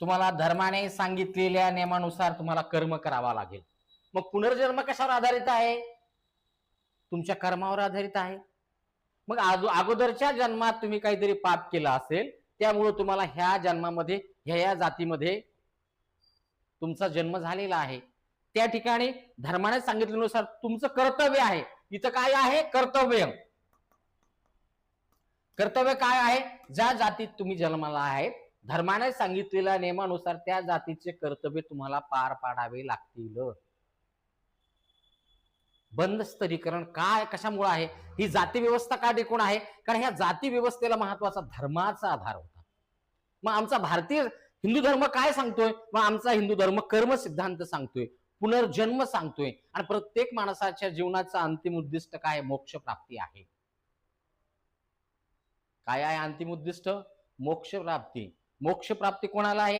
तुम्हाला धर्माने सांगितलेल्या नियमानुसार तुम्हाला कर्म करावा लागेल. मग पुनर्जन्म कशावर आधारित आहे? तुमच्या कर्मावर आधारित आहे. मग अगोदरच्या जन्मात तुम्ही काहीतरी पाप केलं असेल, त्यामुळे तुम्हाला ह्या जन्मामध्ये ह्या जातीमध्ये तुमचा जन्म झालेला आहे. त्या ठिकाणी धर्माने सांगितल्यानुसार तुमचं कर्तव्य आहे. इथं काय आहे? कर्तव्य. कर्तव्य काय आहे? ज्या जातीत तुम्ही जन्माला आहेत, धर्माने सांगितलेल्या नियमानुसार त्या जातीचे कर्तव्य तुम्हाला पार पाडावे लागतील. बंधस्तरीकरण काय कशामुळे आहे? ही जाती व्यवस्था का टिकून आहे? कारण ह्या जाती व्यवस्थेला महत्वाचा धर्माचा आधार होता. मग आमचा भारतीय हिंदू धर्म काय सांगतोय? मग आमचा हिंदू धर्म कर्म सिद्धांत सांगतोय, पुनर्जन्म सांगतोय आणि प्रत्येक माणसाच्या जीवनाचा अंतिम उद्दिष्ट काय? मोक्ष प्राप्ती आहे. काय आहे अंतिम उद्दिष्ट? मोक्ष प्राप्ती. मोक्ष प्राप्ती कोणाला आहे?